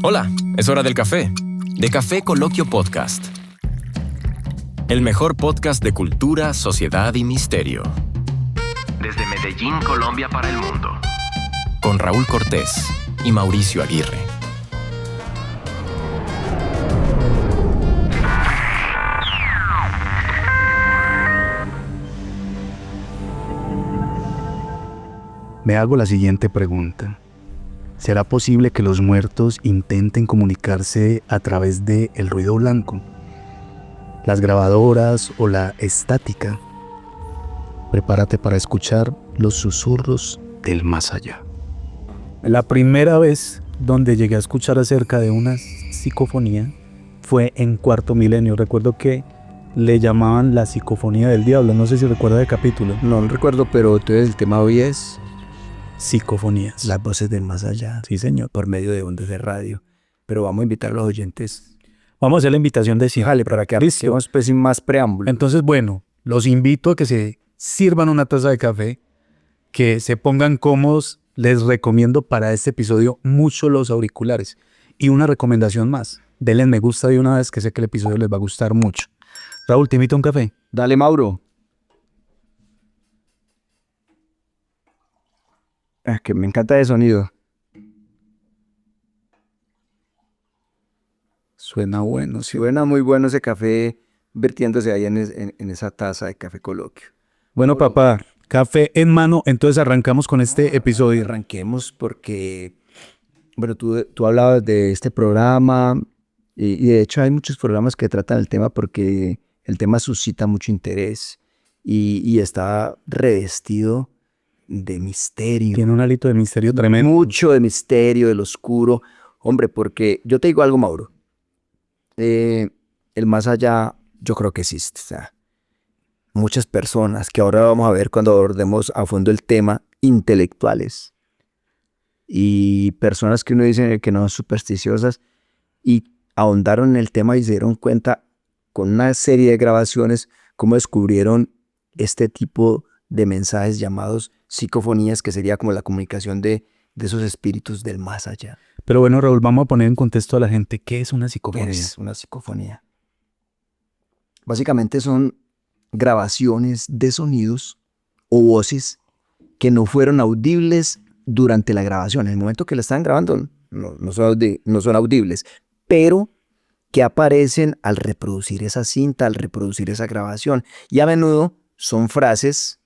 Hola, es hora del café. De Café Coloquio Podcast. El mejor podcast de cultura, sociedad y misterio. Desde Medellín, Colombia para el mundo. Con Raúl Cortés y Mauricio Aguirre. Me hago la siguiente pregunta. ¿Será posible que los muertos intenten comunicarse a través del ruido blanco, las grabadoras o la estática? Prepárate para escuchar los susurros del más allá. La primera vez donde llegué a escuchar acerca de una psicofonía fue en Cuarto Milenio. Recuerdo que le llamaban la psicofonía del diablo. No sé si recuerda el capítulo. No recuerdo, pero entonces el tema hoy es psicofonías. las voces del más allá. Sí, señor. Por medio de ondas de radio. Pero vamos a invitar a los oyentes. Vamos a hacer la invitación de siempre. Jale, para que arranquemos pues sin más preámbulo. Entonces, bueno, los invito a que se sirvan una taza de café, que se pongan cómodos. Les recomiendo para este episodio mucho los auriculares. Y una recomendación más. Denle me gusta de una vez, que sé que el episodio les va a gustar mucho. Raúl, ¿te invito a un café? Dale, Mauro. Que me encanta ese sonido. Suena bueno, sí. Suena muy bueno ese café vertiéndose ahí en esa taza de café coloquio. Bueno, papá, café en mano, entonces arrancamos con este episodio. Arranquemos porque, bueno, tú hablabas de este programa y de hecho hay muchos programas que tratan el tema porque el tema suscita mucho interés y está revestido de misterio. Tiene un hálito de misterio tremendo. Mucho de misterio, del oscuro. Hombre, porque yo te digo algo, Mauro. El más allá, yo creo que existe. O sea, muchas personas que ahora vamos a ver cuando abordemos a fondo el tema, intelectuales y personas que uno dice que no son supersticiosas y ahondaron en el tema y se dieron cuenta con una serie de grabaciones cómo descubrieron este tipo de mensajes llamados psicofonías, que sería como la comunicación de esos espíritus del más allá. Pero bueno, Raúl, vamos a poner en contexto a la gente qué es una psicofonía. ¿Qué es una psicofonía? Básicamente son grabaciones de sonidos o voces que no fueron audibles durante la grabación. En el momento que la están grabando no son audibles, pero que aparecen al reproducir esa cinta, al reproducir esa grabación. Y a menudo son frases,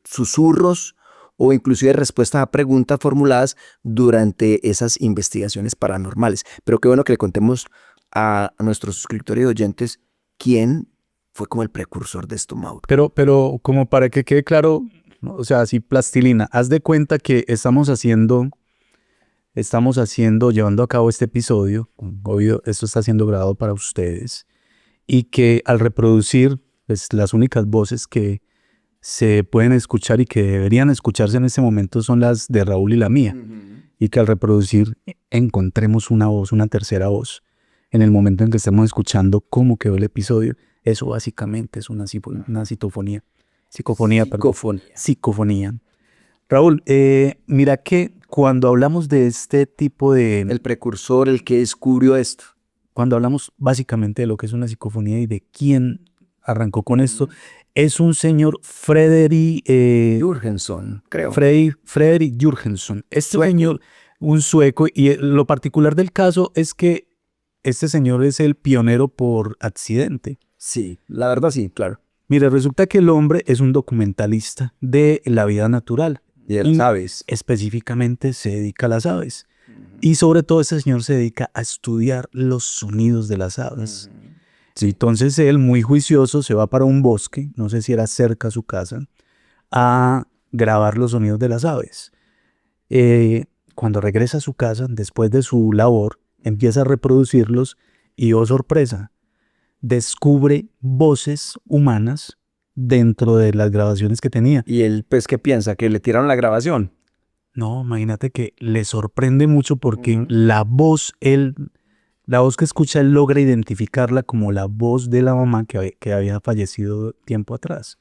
susurros o inclusive respuestas a preguntas formuladas durante esas investigaciones paranormales. Pero qué bueno que le contemos a nuestros suscriptores y oyentes quién fue como el precursor de esto, Mauro. Pero como para que quede claro, o sea, así plastilina, haz de cuenta que estamos llevando a cabo este episodio, obvio, esto está siendo grabado para ustedes, y que al reproducir pues, las únicas voces que se pueden escuchar y que deberían escucharse en este momento son las de Raúl y la mía, y que al reproducir encontremos una voz, una tercera voz, en el momento en que estemos escuchando cómo quedó el episodio. Eso básicamente es una psicofonía. Psicofonía. Raúl, mira que cuando hablamos de este tipo de... El precursor, el que descubrió esto. Cuando hablamos básicamente de lo que es una psicofonía y de quién arrancó con esto, es un señor Fredrik Jürgenson, creo. Fredrik Jürgenson. Este sueco. Señor, un sueco, y lo particular del caso es que este señor es el pionero por accidente. Sí, la verdad sí, claro. Mira, resulta que el hombre es un documentalista de la vida natural. Y de las aves. Específicamente se dedica a las aves. Y sobre todo este señor se dedica a estudiar los sonidos de las aves. Sí, entonces él, muy juicioso, se va para un bosque, no sé si era cerca a su casa, a grabar los sonidos de las aves. Cuando regresa a su casa, después de su labor, empieza a reproducirlos y, oh sorpresa, descubre voces humanas dentro de las grabaciones que tenía. ¿Y él, pues, qué piensa? ¿Que le tiraron la grabación? No, imagínate que le sorprende mucho porque la voz que escucha, él logra identificarla como la voz de la mamá que había fallecido tiempo atrás.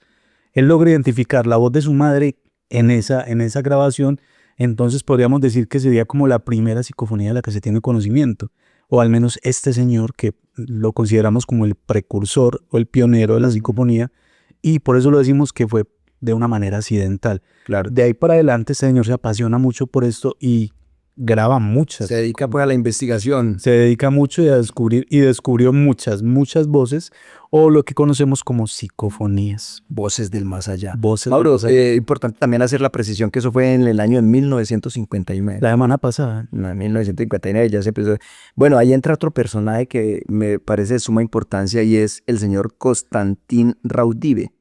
Él logra identificar la voz de su madre en esa grabación Entonces podríamos decir que sería como la primera psicofonía de la que se tiene conocimiento, o al menos este señor que lo consideramos como el precursor o el pionero de la psicofonía, y por eso lo decimos que fue de una manera accidental. Claro. De ahí para adelante este señor se apasiona mucho por esto y graba muchas. Se dedica pues a la investigación. Se dedica mucho a descubrir y descubrió muchas voces o lo que conocemos como psicofonías. Voces del más allá. Voces Mauro, del más allá. importante también hacer la precisión que eso fue en el año de 1959. La semana pasada. No, en 1959 ya se empezó. Bueno, ahí entra otro personaje que me parece de suma importancia y es el señor Konstantin Raudive.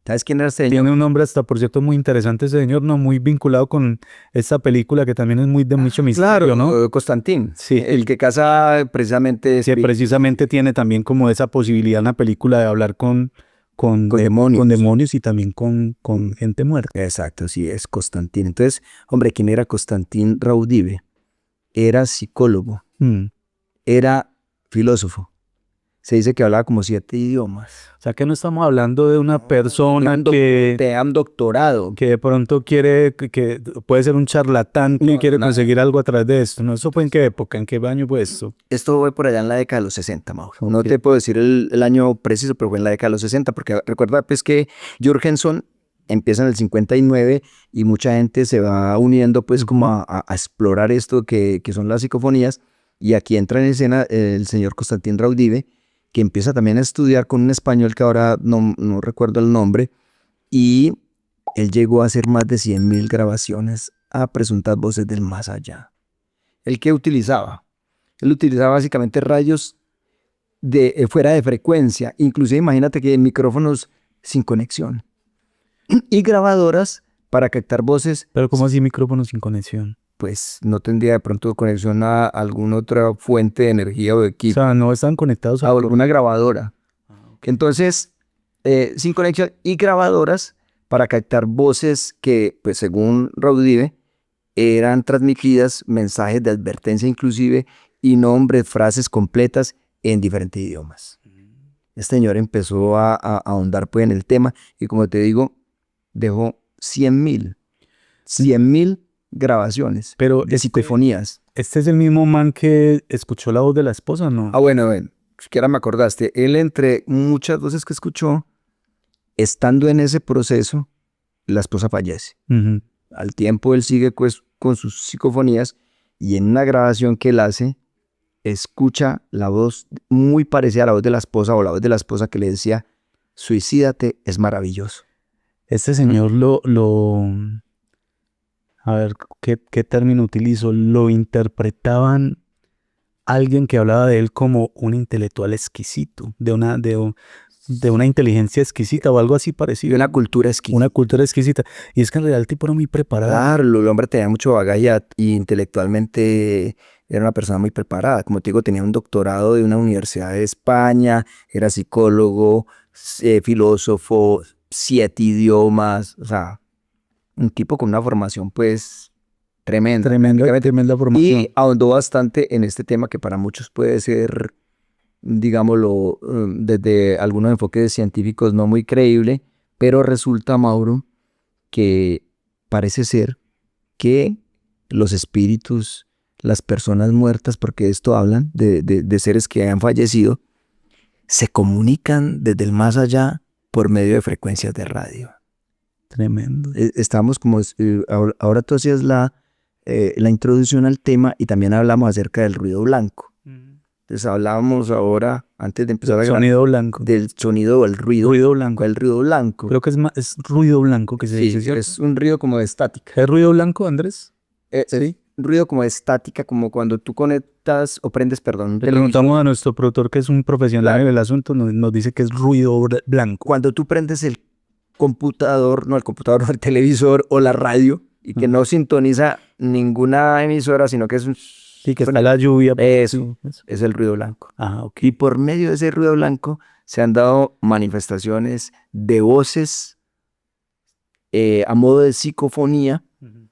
¿Sabes quién era este señor? Tiene un nombre hasta, por cierto, muy interesante ese señor, ¿no? Muy vinculado con esta película que también es muy de mucho misterio, Claro, ¿no? Konstantin. Sí. El que casa precisamente... Que precisamente tiene también como esa posibilidad en la película de hablar con demonios. Con demonios y también con gente muerta. Exacto, sí, es Konstantin. Entonces, hombre, ¿quién era Konstantin Raudive? Era psicólogo, era filósofo. Se dice que hablaba como 7 idiomas. O sea que no estamos hablando de una persona Te han doctorado. que de pronto quiere, que puede ser un charlatán que quiere conseguir algo a través de esto, ¿no? ¿Eso fue en qué época? ¿En qué año fue esto? Esto fue por allá en la década de los 60, Mauro. No te puedo decir el año preciso, pero fue en la década de los 60, porque recuerda pues que Jürgenson empieza en el 59 y mucha gente se va uniendo pues como a explorar esto que son las psicofonías, y aquí entra en escena el señor Konstantin Raudive, que empieza también a estudiar con un español que ahora no recuerdo el nombre, y él llegó a hacer más de 100.000 grabaciones a presuntas voces del más allá. ¿El qué utilizaba? Él utilizaba básicamente radios fuera de frecuencia, inclusive imagínate que micrófonos sin conexión y grabadoras para captar voces. Pero ¿cómo así micrófonos sin conexión? Pues no tendría de pronto conexión a alguna otra fuente de energía o de equipo. O sea, no están conectados a alguna grabadora. Entonces, sin conexión y grabadoras para captar voces que, pues según Raudive, eran transmitidas, mensajes de advertencia inclusive, y nombres, frases completas en diferentes idiomas. Este señor empezó a ahondar pues en el tema y, como te digo, dejó 100.000 grabaciones, pero de psicofonías. Este es el mismo man que escuchó la voz de la esposa, ¿no? Ah, bueno, siquiera me acordaste. Él, entre muchas voces que escuchó, estando en ese proceso, la esposa fallece. Al tiempo él sigue pues con sus psicofonías, y en una grabación que él hace, escucha la voz muy parecida a la voz de la esposa, o la voz de la esposa que le decía: suicídate, es maravilloso. Este señor a ver, ¿qué término utilizo? Lo interpretaban alguien que hablaba de él como un intelectual exquisito, de una inteligencia exquisita o algo así parecido. De una cultura exquisita. Una cultura exquisita. Y es que en realidad el tipo era muy preparado. Claro, el hombre tenía mucho bagaje y intelectualmente era una persona muy preparada. Como te digo, tenía un doctorado de una universidad de España, era psicólogo, filósofo, 7 idiomas, o sea, un tipo con una formación pues tremenda. Tremenda formación. Y ahondó bastante en este tema que para muchos puede ser, digámoslo, desde algunos enfoques científicos no muy creíble, pero resulta, Mauro, que parece ser que los espíritus, las personas muertas, porque de esto hablan, de seres que han fallecido, se comunican desde el más allá por medio de frecuencias de radio. Tremendo. Estamos como, ahora tú hacías la introducción al tema y también hablamos acerca del ruido blanco. Entonces hablábamos ahora, antes de empezar a grabar, sonido blanco. Del sonido o el ruido. Ruido blanco. El ruido blanco. Creo que es ruido blanco que se dice, Sí, ¿cierto? es un ruido como de estática. ¿Es ruido blanco, Andrés? Sí. Un ruido como de estática, como cuando tú conectas o prendes, perdón. Le preguntamos a nuestro productor, que es un profesional en el asunto, nos dice que es ruido blanco. Cuando tú prendes el computador, no, el televisor o la radio, y que no sintoniza ninguna emisora, sino que es un... Sí, que está la lluvia. Eso es el ruido blanco. Ah, ok. Y por medio de ese ruido blanco se han dado manifestaciones de voces a modo de psicofonía,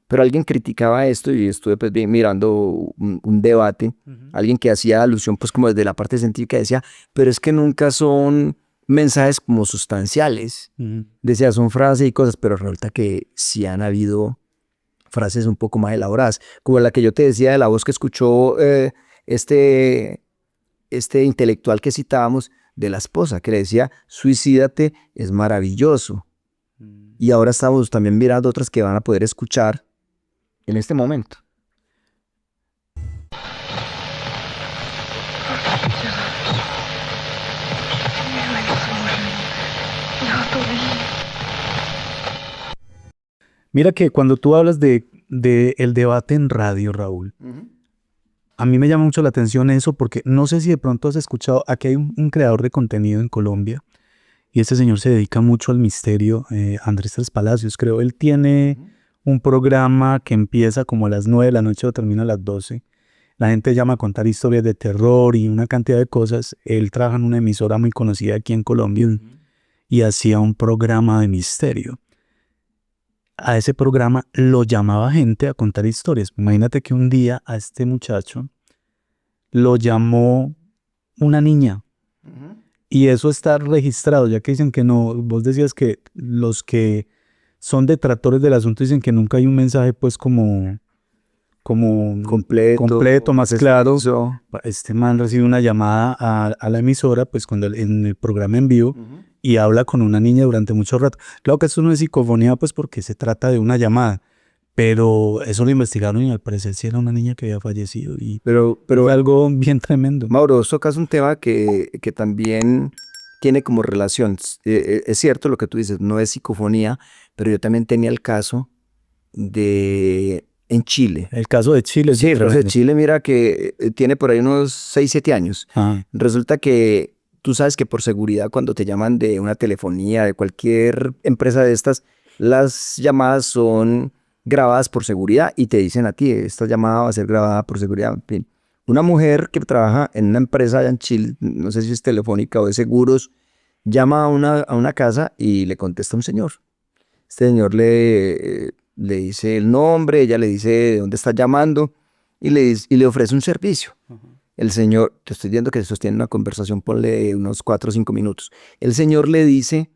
pero alguien criticaba esto, y estuve pues mirando un debate, alguien que hacía alusión pues como desde la parte científica, decía, pero es que nunca son mensajes como sustanciales, decía, son frases y cosas, pero resulta que sí han habido frases un poco más elaboradas, como la que yo te decía de la voz que escuchó este intelectual que citábamos de la esposa, que le decía, suicídate, es maravilloso. Y ahora estamos también mirando otras que van a poder escuchar en este momento. Mira que cuando tú hablas de el debate en radio, Raúl, a mí me llama mucho la atención eso porque no sé si de pronto has escuchado, aquí hay un creador de contenido en Colombia y este señor se dedica mucho al misterio, Andrés Tres Palacios, creo. Él tiene un programa que empieza como a las 9 de la noche o termina a las 12. La gente llama a contar historias de terror y una cantidad de cosas. Él trabaja en una emisora muy conocida aquí en Colombia y hacía un programa de misterio. A ese programa lo llamaba gente a contar historias. Imagínate que un día a este muchacho lo llamó una niña. Y eso está registrado, ya que dicen que no, vos decías que los que son detractores del asunto dicen que nunca hay un mensaje pues como completo, más claro. Este man recibe una llamada a la emisora pues cuando en el programa en vivo y habla con una niña durante mucho rato. Claro que esto no es psicofonía pues porque se trata de una llamada, pero eso lo investigaron y al parecer sí era una niña que había fallecido y pero fue algo bien tremendo. Mauro, tocas un tema que también tiene como relación. Es cierto lo que tú dices, no es psicofonía, pero yo también tenía el caso en Chile. El caso de Chile. Sí, el caso de Chile, mira que tiene por ahí unos 6, 7 años. Resulta que tú sabes que por seguridad cuando te llaman de una telefonía, de cualquier empresa de estas, las llamadas son grabadas por seguridad y te dicen a ti, esta llamada va a ser grabada por seguridad. En fin. Una mujer que trabaja en una empresa allá en Chile, no sé si es telefónica o de seguros, llama a una casa y le contesta un señor. Este señor le dice el nombre, ella le dice de dónde está llamando y le ofrece un servicio. El señor, te estoy viendo que sostiene una conversación, ponle unos 4 o 5 minutos. El señor le dice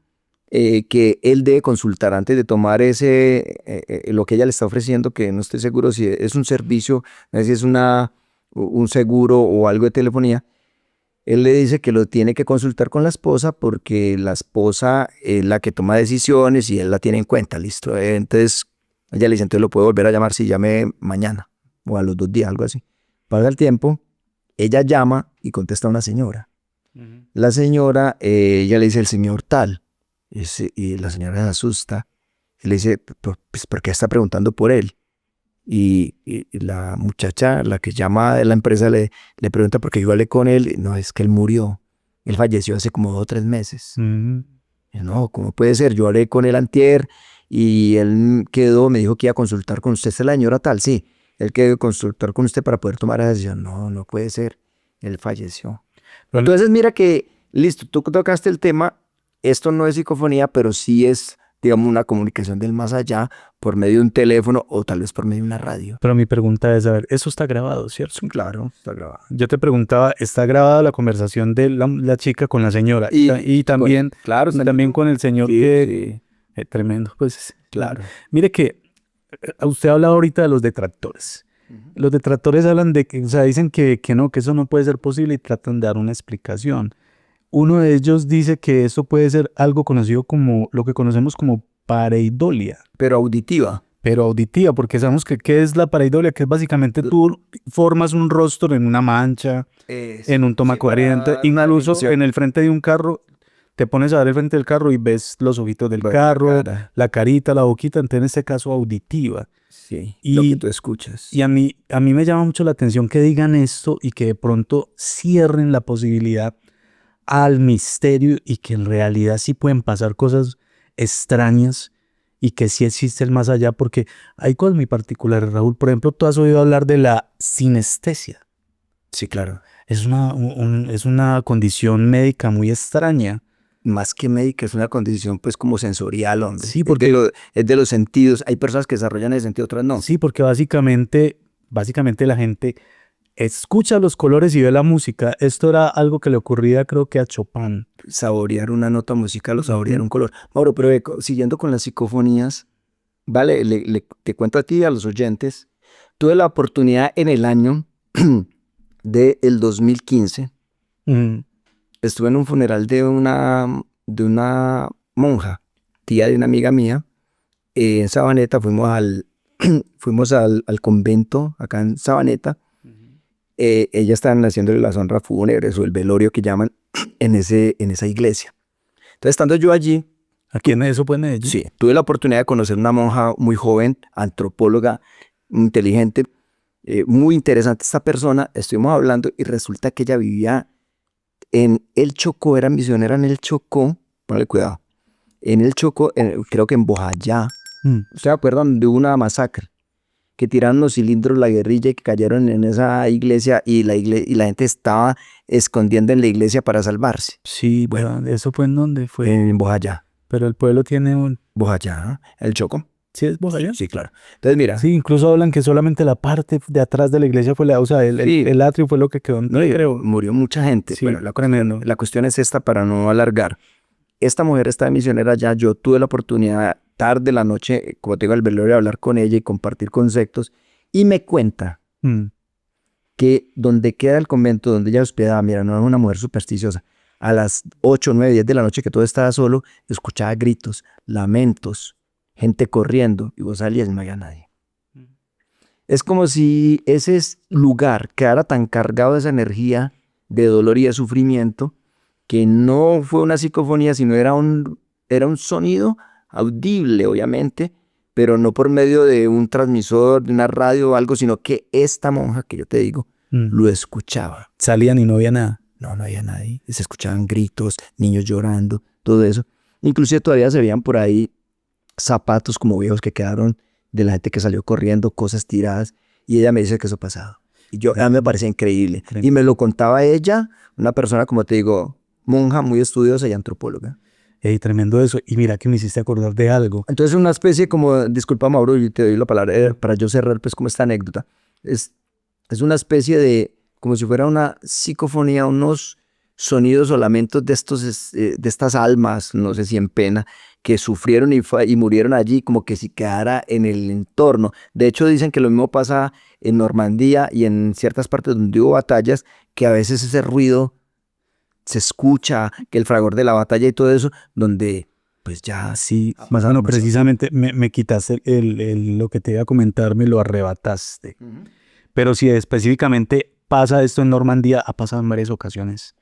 que él debe consultar antes de tomar lo que ella le está ofreciendo, que no estoy seguro si es un servicio, no sé si es un seguro o algo de telefonía. Él le dice que lo tiene que consultar con la esposa porque la esposa es la que toma decisiones y él la tiene en cuenta, listo. Entonces ella le dice, entonces lo puedo volver a llamar si llame mañana o a los 2 días, algo así. Pasa el tiempo, ella llama y contesta a una señora. La señora, ella le dice el señor tal, y la señora se asusta y le dice, pues ¿por qué está preguntando por él? Y la muchacha, la que llama de la empresa, le pregunta por qué yo hablé con él. No, es que él murió. Él falleció hace como 2 o 3 meses. Y no, ¿cómo puede ser? Yo hablé con él antier y él me dijo que iba a consultar con usted. ¿Esta es la señora tal? Sí. Él quedó consultar con usted para poder tomar esa decisión. No, no puede ser. Él falleció. Entonces mira que, listo, tú tocaste el tema. Esto no es psicofonía, pero sí es, digamos, una comunicación del más allá por medio de un teléfono o tal vez por medio de una radio. Pero mi pregunta es, a ver, eso está grabado, ¿cierto? Claro, está grabado. Yo te preguntaba, ¿está grabada la conversación de la chica con la señora? Y también, claro, también con el señor que... tremendo, pues. Claro. Mire que usted habla ahorita de los detractores. Los detractores hablan de que, o sea, dicen que no, que eso no puede ser posible y tratan de dar una explicación. Uno de ellos dice que eso puede ser algo conocido como, lo que conocemos como pareidolia. Pero auditiva. Pero auditiva, porque sabemos que ¿qué es la pareidolia? Que es básicamente tú formas un rostro en una mancha, en un toma corriente, incluso en el frente de un carro, te pones a ver el frente del carro y ves los ojitos del carro, la carita, la boquita, entonces en este caso auditiva. Sí, lo que tú escuchas. Y a mí me llama mucho la atención que digan esto y que de pronto cierren la posibilidad al misterio y que en realidad sí pueden pasar cosas extrañas y que sí existe el más allá, porque hay cosas muy particulares, Raúl. Por ejemplo, tú has oído hablar de la sinestesia. Sí, claro. Es una condición médica muy extraña. Más que médica, es una condición pues como sensorial, hombre. Sí, porque es de los sentidos. Hay personas que desarrollan ese sentido, otras no. Sí, porque básicamente la gente escucha los colores y ve la música. Esto era algo que le ocurría creo que a Chopin. Saborear una nota musical o saborear un color. Mauro, pero siguiendo con las psicofonías, vale, te cuento a ti y a los oyentes. Tuve la oportunidad en el año del 2015. Estuve en un funeral de una monja, tía de una amiga mía, en Sabaneta. Fuimos al convento acá en Sabaneta. Ella estaban haciéndole las honras fúnebres o el velorio que llaman en esa iglesia. Entonces, estando yo allí, ¿Aquí en eso pues Medellín? sí, tuve la oportunidad de conocer una monja muy joven, antropóloga, inteligente, muy interesante esta persona. Estuvimos hablando y resulta que ella vivía en el Chocó, era misionera en el Chocó, ponle cuidado, en el Chocó, creo que en Bojayá. ¿Ustedes se acuerdan de una masacre? Que tiraron los cilindros la guerrilla y que cayeron en esa iglesia y la gente estaba escondiendo en la iglesia para salvarse. Sí, bueno, ¿eso fue en dónde fue? En Bojayá. Pero el pueblo tiene un... Bojayá, el Chocó. ¿Sí es Bojayá? Sí, claro. Entonces, mira. Sí, incluso hablan que solamente la parte de atrás de la iglesia fue o sea, el atrio fue lo que quedó. No, creo. Murió mucha gente. Sí, bueno, la cuestión es esta para no alargar. Esta mujer estaba misionera allá. Yo tuve la oportunidad tarde la noche, como te digo, al velorio, de hablar con ella y compartir conceptos. Y me cuenta que donde queda el convento, donde ella hospedaba, mira, no era una mujer supersticiosa. A las 8, 9, 10 de la noche que todo estaba solo, escuchaba gritos, lamentos, gente corriendo, y vos salías y no había nadie. Es como si ese lugar quedara tan cargado de esa energía de dolor y de sufrimiento, que no fue una psicofonía, sino era un sonido audible, obviamente, pero no por medio de un transmisor, de una radio o algo, sino que esta monja, que yo te digo, lo escuchaba. Salían y no había nada. No había nadie. Se escuchaban gritos, niños llorando, todo eso. Inclusive todavía se veían por ahí zapatos como viejos que quedaron de la gente que salió corriendo, cosas tiradas. Y ella me dice que eso pasado. Y a mí me parecía increíble. Y me lo contaba ella, una persona, como te digo, monja, muy estudiosa y antropóloga. Ey, tremendo eso. Y mira que me hiciste acordar de algo. Entonces una especie como, disculpa Mauro, y te doy la palabra para yo cerrar pues como esta anécdota. Es una especie de, como si fuera una psicofonía, unos sonidos o lamentos de estas almas, no sé si en pena, que sufrieron y murieron allí, como que si quedara en el entorno. De hecho dicen que lo mismo pasa en Normandía y en ciertas partes donde hubo batallas, que a veces ese ruido se escucha, que el fragor de la batalla y todo eso, donde pues ya sí. Bueno, precisamente me quitaste lo que te iba a comentar, me lo arrebataste. Pero si específicamente pasa esto en Normandía, ha pasado en varias ocasiones.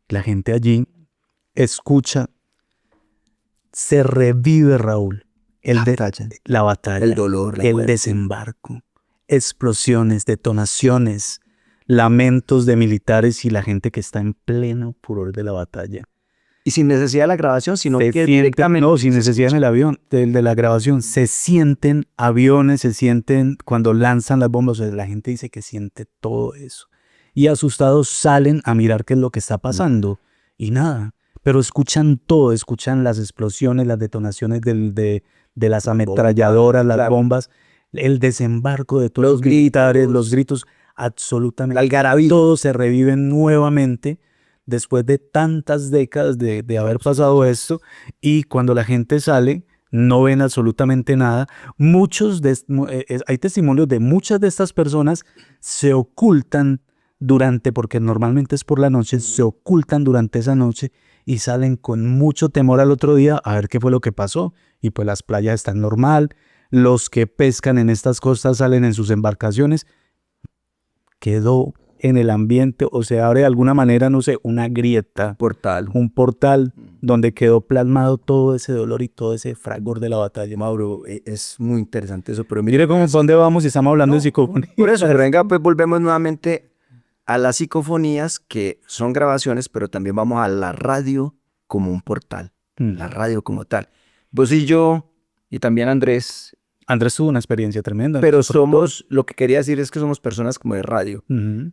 La gente allí escucha, se revive, Raúl, la batalla, el dolor, el desembarco, explosiones, detonaciones, lamentos de militares y la gente que está en pleno furor de la batalla. Y sin necesidad de la grabación, sino que directamente. No, sin necesidad en el avión, de la grabación. Se sienten aviones, se sienten cuando lanzan las bombas. O sea, la gente dice que siente todo eso. Y asustados salen a mirar qué es lo que está pasando. Y nada, pero escuchan todo, escuchan las explosiones, las detonaciones de las ametralladoras, las bombas, el desembarco de todos los militares, los gritos, absolutamente. La algarabía. Todo se revive nuevamente después de tantas décadas de haber pasado esto, y cuando la gente sale no ven absolutamente nada. Hay testimonios de muchas de estas personas se ocultan porque normalmente es por la noche, se ocultan durante esa noche y salen con mucho temor al otro día a ver qué fue lo que pasó. Y pues las playas están normal, los que pescan en estas costas salen en sus embarcaciones. Quedó en el ambiente, o se abre de alguna manera, no sé, una grieta, un portal donde quedó plasmado todo ese dolor y todo ese fragor de la batalla. Mauro, es muy interesante eso, pero mire cómo dónde vamos y estamos hablando de psicofonía. Por eso, venga, pues volvemos nuevamente a las psicofonías, que son grabaciones, pero también vamos a la radio como un portal, la radio como tal. Vos y yo, y también Andrés tuvo una experiencia tremenda. Pero lo que quería decir es que somos personas como de radio.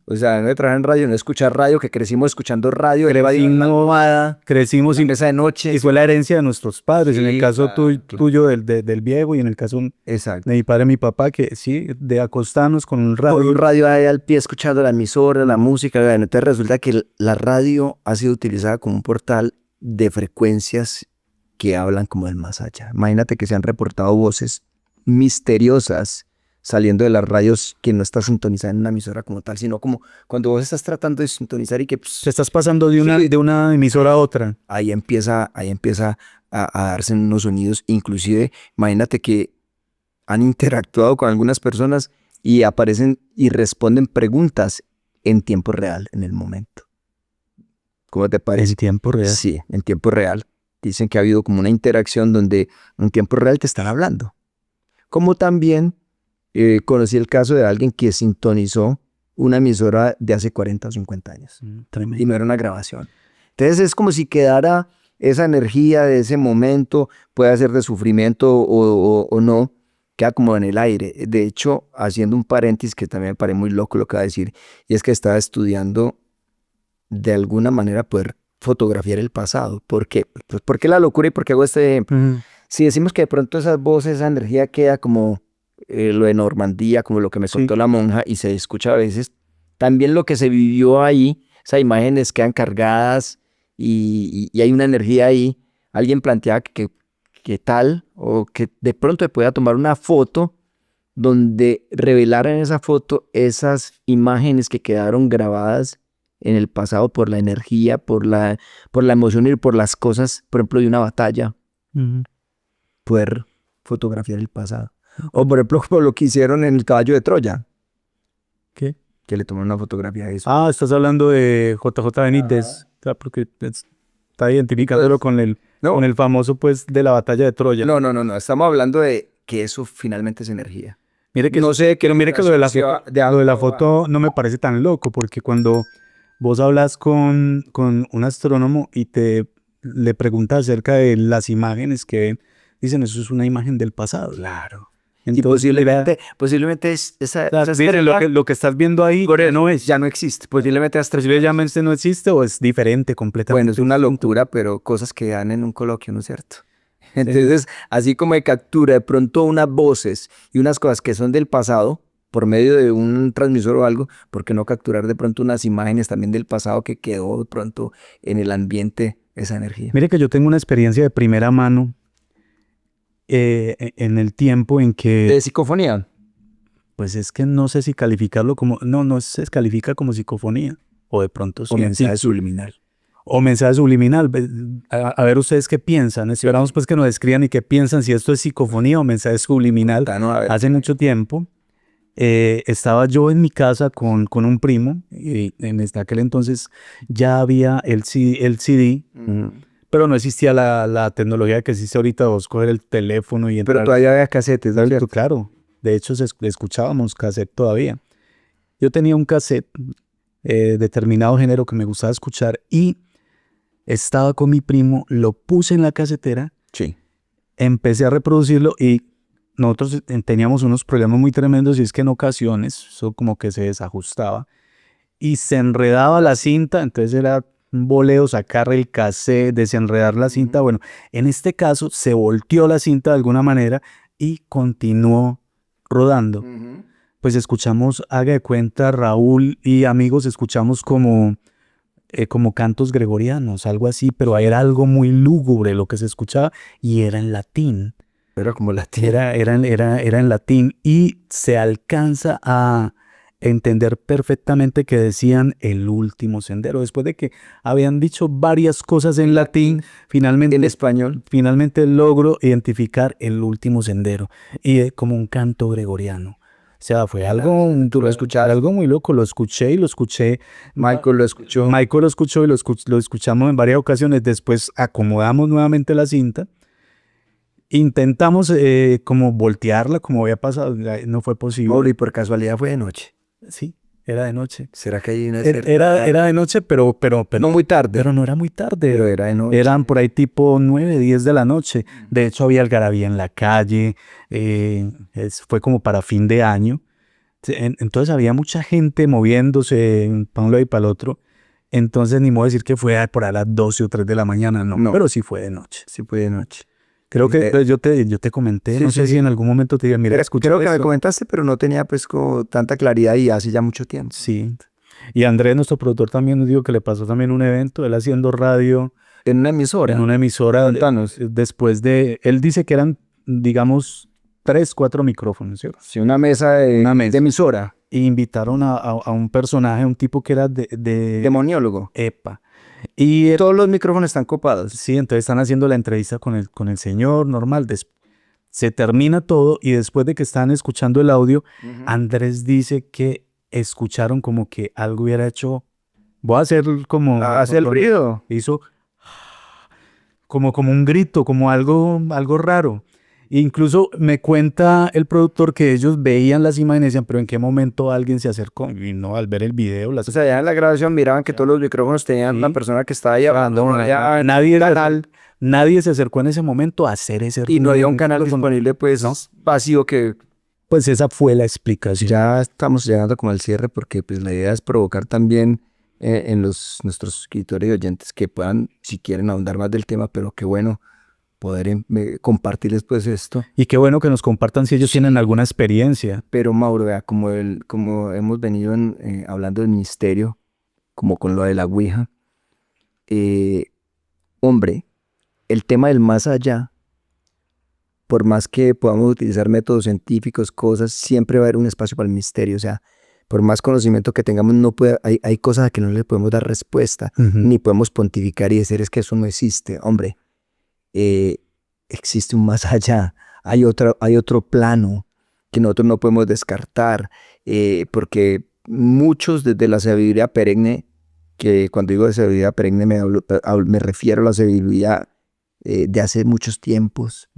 O sea, no de trabajar en radio, no escuchar radio, que crecimos escuchando radio, crecimos en mesa de noche. Y fue la herencia de nuestros padres, sí, en el caso tuyo del viejo, y en el caso de mi padre y mi papá, que sí, de acostarnos con un radio. Con un radio ahí al pie, escuchando la emisora, la música. Entonces resulta que la radio ha sido utilizada como un portal de frecuencias que hablan como del más allá. Imagínate que se han reportado voces misteriosas saliendo de las radios que no está sintonizada en una emisora como tal, sino como cuando vos estás tratando de sintonizar y que Te estás pasando de una emisora a otra. ahí empieza a darse unos sonidos. Inclusive, imagínate que han interactuado con algunas personas y aparecen y responden preguntas en tiempo real, en el momento. ¿Cómo te parece? En tiempo real. Sí, en tiempo real. Dicen que ha habido como una interacción donde en tiempo real te están hablando. Como también conocí el caso de alguien que sintonizó una emisora de hace 40 o 50 años. Tremendo. Y no era una grabación. Entonces es como si quedara esa energía de ese momento, puede ser de sufrimiento o no, queda como en el aire. De hecho, haciendo un paréntesis que también me parece muy loco lo que va a decir, y es que estaba estudiando de alguna manera poder fotografiar el pasado. ¿Por qué? Pues ¿por qué la locura y por qué hago este ejemplo? Si decimos que de pronto esas voces, esa energía queda como lo de Normandía, como lo que me contó la monja y se escucha a veces, también lo que se vivió ahí, esas imágenes quedan cargadas y hay una energía ahí. Alguien planteaba que tal o que de pronto se pueda tomar una foto donde revelaran en esa foto esas imágenes que quedaron grabadas en el pasado por la energía, por la emoción y por las cosas, por ejemplo, de una batalla, poder fotografiar el pasado. O por ejemplo, por lo que hicieron en el caballo de Troya. ¿Qué? Que le tomaron una fotografía de eso. Ah, estás hablando de JJ Benítez. Claro, porque está identificándolo con el famoso, pues, de la batalla de Troya. No. Estamos hablando de que eso finalmente es energía. Mire que, no sé, pero mire que lo de la foto no me parece tan loco, porque cuando vos hablas con un astrónomo y le preguntas acerca de las imágenes que ven, dicen, eso es una imagen del pasado. Claro. Entonces, Y posiblemente lo que estás viendo ahí ya no existe. Posiblemente posiblemente no existe o es diferente completamente. Bueno, es una locura, pero cosas que dan en un coloquio, ¿no es cierto? Entonces, así como de captura de pronto unas voces y unas cosas que son del pasado por medio de un transmisor o algo, ¿por qué no capturar de pronto unas imágenes también del pasado que quedó de pronto en el ambiente esa energía? Mire que yo tengo una experiencia de primera mano en el tiempo en que... ¿De psicofonía? Pues es que no sé si calificarlo como... No se califica como psicofonía. O de pronto sí. O mensaje subliminal. O mensaje subliminal. A ver ustedes qué piensan. Esperamos pues que nos describan y qué piensan si esto es psicofonía o mensaje subliminal. Hace mucho tiempo estaba yo en mi casa con un primo y en aquel entonces ya había el CD, pero no existía la tecnología que existe ahorita, vos coger el teléfono y entrar. Pero todavía había casetes, ¿no? Claro, de hecho escuchábamos cassette todavía. Yo tenía un cassette determinado género que me gustaba escuchar y estaba con mi primo, lo puse en la casetera, sí. Empecé a reproducirlo y nosotros teníamos unos problemas muy tremendos y es que en ocasiones eso como que se desajustaba y se enredaba la cinta, entonces era un boleo sacar el cassette, desenredar la cinta. Bueno, en este caso se volteó la cinta de alguna manera y continuó rodando. Pues escuchamos, haga de cuenta, Raúl y amigos, escuchamos como cantos gregorianos, algo así, pero era algo muy lúgubre lo que se escuchaba y era en latín. Era como latín. Era en latín y se alcanza a entender perfectamente que decían el último sendero. Después de que habían dicho varias cosas en latín, finalmente en español, finalmente logro identificar el último sendero y como un canto gregoriano. O sea, fue algo, tú lo escuchaste, algo muy loco. Lo escuché y lo escuché. Michael lo escuchó. Michael lo escuchó y lo escuchamos en varias ocasiones. Después acomodamos nuevamente la cinta. Intentamos como voltearla, como había pasado. No fue posible. ¿Y por casualidad fue de noche? Sí, era de noche. ¿Será que hay una era de noche, pero no muy tarde. Pero no era muy tarde. Pero era de noche. Eran por ahí tipo 9, 10 de la noche. De hecho, había algarabía en la calle. Fue como para fin de año. Entonces había mucha gente moviéndose para un lado y para el otro. Entonces ni modo decir que fue por a las 12 o 3 de la mañana. No, pero sí fue de noche. Sí fue de noche. Creo que yo te comenté, sí, no sé si en algún momento te dije, mira, escucha creo que me comentaste, pero no tenía pues como tanta claridad y hace ya mucho tiempo. Sí. Y Andrés, nuestro productor, también nos dijo que le pasó también un evento, él haciendo radio. En una emisora. En una emisora. Contanos. Después él dice que eran, digamos, 3, 4 micrófonos, ¿cierto? Sí, una mesa de emisora. Y invitaron a un personaje, un tipo que era de Demoniólogo. EPA. Y todos los micrófonos están copados. Sí, entonces están haciendo la entrevista con el señor normal. Se termina todo y después de que están escuchando el audio, Andrés dice que escucharon como que algo hubiera hecho. Voy a hacer como... Hace el ruido. Hizo como un grito, como algo raro. Incluso me cuenta el productor que ellos veían las imágenes y decían, pero ¿en qué momento alguien se acercó? Y no, al ver el video... O sea, ya en la grabación miraban que todos los micrófonos tenían una persona que estaba ahí hablando. Nadie se acercó en ese momento a hacer ese ruido. Y no había un canal disponible, pues, ¿no? Vacío que... Pues esa fue la explicación. Ya estamos llegando como al cierre porque pues la idea es provocar también en nuestros suscriptores y oyentes que puedan, si quieren, ahondar más del tema, pero qué bueno poder compartirles pues esto. Y qué bueno que nos compartan si ellos tienen alguna experiencia. Pero Mauro, vea, como hemos venido hablando del misterio, como con lo de la Ouija, hombre, el tema del más allá, por más que podamos utilizar métodos científicos, cosas, siempre va a haber un espacio para el misterio. O sea, por más conocimiento que tengamos, hay cosas a que no le podemos dar respuesta, ni podemos pontificar y decir es que eso no existe. Hombre, existe un más allá, hay otro plano que nosotros no podemos descartar, porque muchos desde la sabiduría perenne, que cuando digo de sabiduría perenne me refiero a la sabiduría de hace muchos tiempos,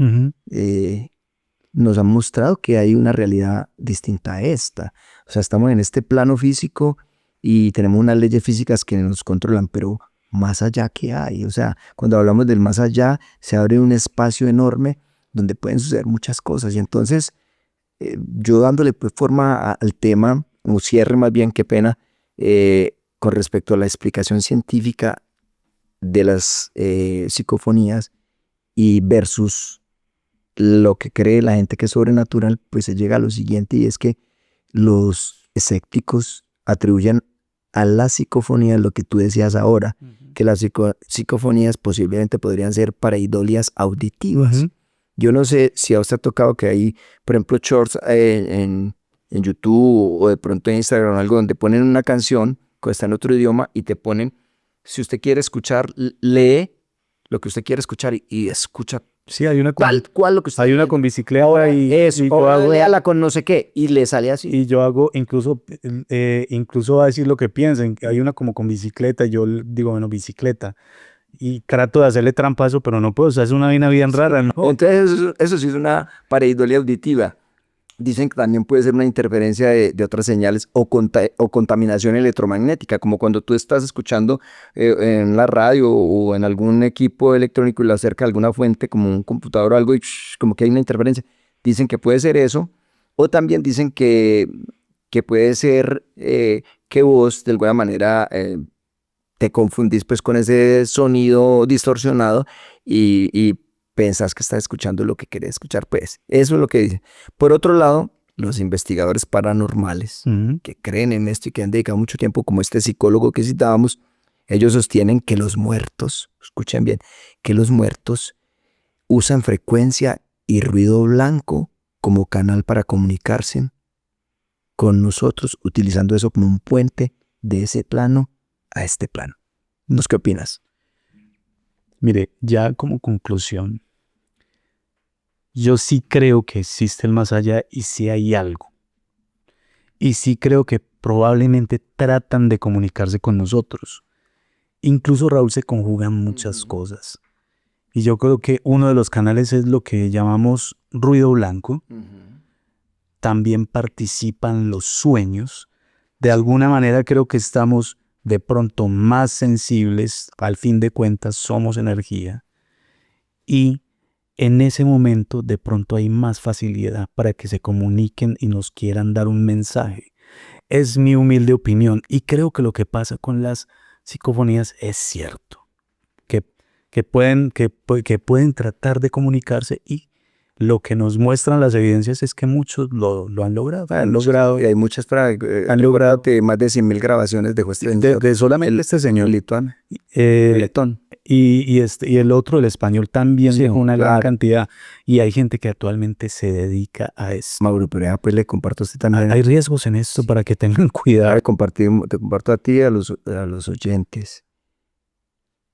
nos han mostrado que hay una realidad distinta a esta. O sea, estamos en este plano físico y tenemos unas leyes físicas que nos controlan, pero más allá, ¿qué hay? O sea, cuando hablamos del más allá, se abre un espacio enorme donde pueden suceder muchas cosas. Y entonces, yo dándole pues forma al tema, o cierre más bien, qué pena, con respecto a la explicación científica de las psicofonías y versus lo que cree la gente que es sobrenatural, pues se llega a lo siguiente, y es que los escépticos atribuyen a las psicofonías lo que tú decías ahora, que las psicofonías posiblemente podrían ser pareidolias auditivas. Yo no sé si a usted ha tocado que hay, por ejemplo, shorts en YouTube o de pronto en Instagram, algo donde ponen una canción que está en otro idioma y te ponen, si usted quiere escuchar, lee lo que usted quiere escuchar y escucha. Sí, hay una ¿Cuál lo que usted hay una con bicicleta y eso, y yo hago, léala con no sé qué, y le sale así. Y yo hago, incluso va a decir lo que piensen. Hay una como con bicicleta, y yo digo, bueno, bicicleta. Y trato de hacerle trampa a eso, pero no puedo. O sea, es una vaina bien rara, ¿no? Entonces, eso sí es una pareidolia auditiva. Dicen que también puede ser una interferencia de otras señales o contaminación electromagnética, como cuando tú estás escuchando en la radio o en algún equipo electrónico y le acerca a alguna fuente, como un computador o algo, y como que hay una interferencia. Dicen que puede ser eso, o también dicen que puede ser que vos de alguna manera te confundís pues con ese sonido distorsionado y pensás que estás escuchando lo que querés escuchar, pues eso es lo que dice. Por otro lado, los investigadores paranormales que creen en esto y que han dedicado mucho tiempo, como este psicólogo que citábamos, ellos sostienen que los muertos, escuchen bien, que los muertos usan frecuencia y ruido blanco como canal para comunicarse con nosotros, utilizando eso como un puente de ese plano a este plano. ¿Vos qué opinas? Mire, ya como conclusión, yo sí creo que existe el más allá y sí hay algo. Y sí creo que probablemente tratan de comunicarse con nosotros. Incluso, Raúl, se conjugan muchas cosas. Y yo creo que uno de los canales es lo que llamamos ruido blanco. También participan los sueños. De alguna manera creo que estamos de pronto más sensibles. Al fin de cuentas somos energía. Y en ese momento de pronto hay más facilidad para que se comuniquen y nos quieran dar un mensaje. Es mi humilde opinión y creo que lo que pasa con las psicofonías es cierto. Que pueden tratar de comunicarse, y lo que nos muestran las evidencias es que muchos lo han logrado. Y hay muchas han logrado que más de 100.000 grabaciones dejó este señor. De solamente este señor. Letón. y el otro, el español, también Sí, dejó una gran claro. cantidad. Y hay gente que actualmente se dedica a esto. Mauro, pero ya pues le comparto a usted también. Hay riesgos en esto para que tengan cuidado. Te comparto a ti y a los oyentes.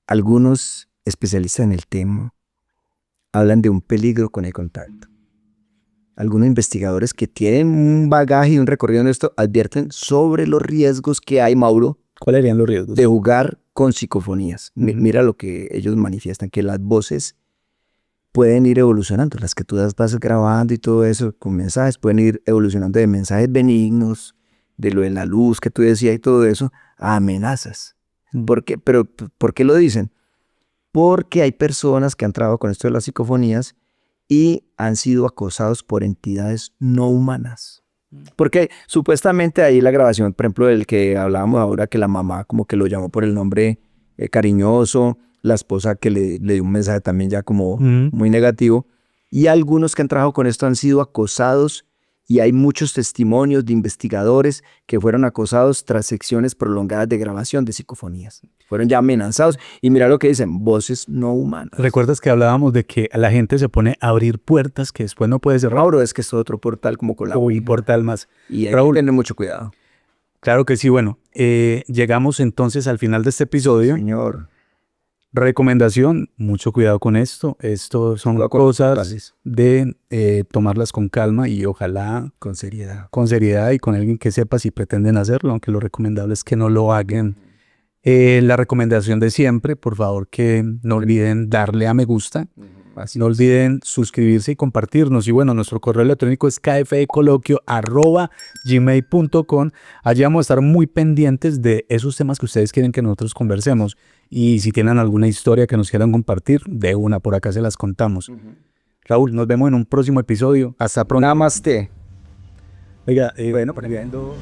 Algunos especialistas en el tema hablan de un peligro con el contacto. Algunos investigadores que tienen un bagaje y un recorrido en esto advierten sobre los riesgos que hay, Mauro, ¿Cuáles serían los riesgos? de jugar con psicofonías. Mira lo que ellos manifiestan, que las voces pueden ir evolucionando, las que tú vas grabando y todo eso con mensajes, pueden ir evolucionando de mensajes benignos, de lo de la luz que tú decías y todo eso, a amenazas. ¿Por qué? Pero, ¿por qué lo dicen? Porque hay personas que han trabajado con esto de las psicofonías y han sido acosados por entidades no humanas. Porque supuestamente ahí la grabación, por ejemplo, del que hablábamos ahora, que la mamá como que lo llamó por el nombre cariñoso, la esposa que le dio un mensaje también ya como muy negativo, y algunos que han trabajado con esto han sido acosados, y hay muchos testimonios de investigadores que fueron acosados tras secciones prolongadas de grabación de psicofonías. Fueron ya amenazados, y mira lo que dicen, voces no humanas. ¿Recuerdas que hablábamos de que la gente se pone a abrir puertas que después no puede cerrar? Mauro, es que es otro portal como con la Uy, portal más. y hay Raúl, que tener mucho cuidado. claro que sí. Bueno, llegamos entonces al final de este episodio. Señor. Recomendación, mucho cuidado con esto. Esto son Cuidado con cosas portales. de tomarlas con calma y ojalá Con seriedad. con seriedad y con alguien que sepa si pretenden hacerlo, aunque lo recomendable es que no lo hagan. La recomendación de siempre, por favor, que no olviden darle a me gusta, no olviden suscribirse y compartirnos. Y bueno, nuestro correo electrónico es kfecoloquio@gmail.com. Allí vamos a estar muy pendientes de esos temas que ustedes quieren que nosotros conversemos. Y si tienen alguna historia que nos quieran compartir, de una, por acá se las contamos. Raúl, nos vemos en un próximo episodio. Hasta pronto. Namaste. Oiga, Bueno, tremendo.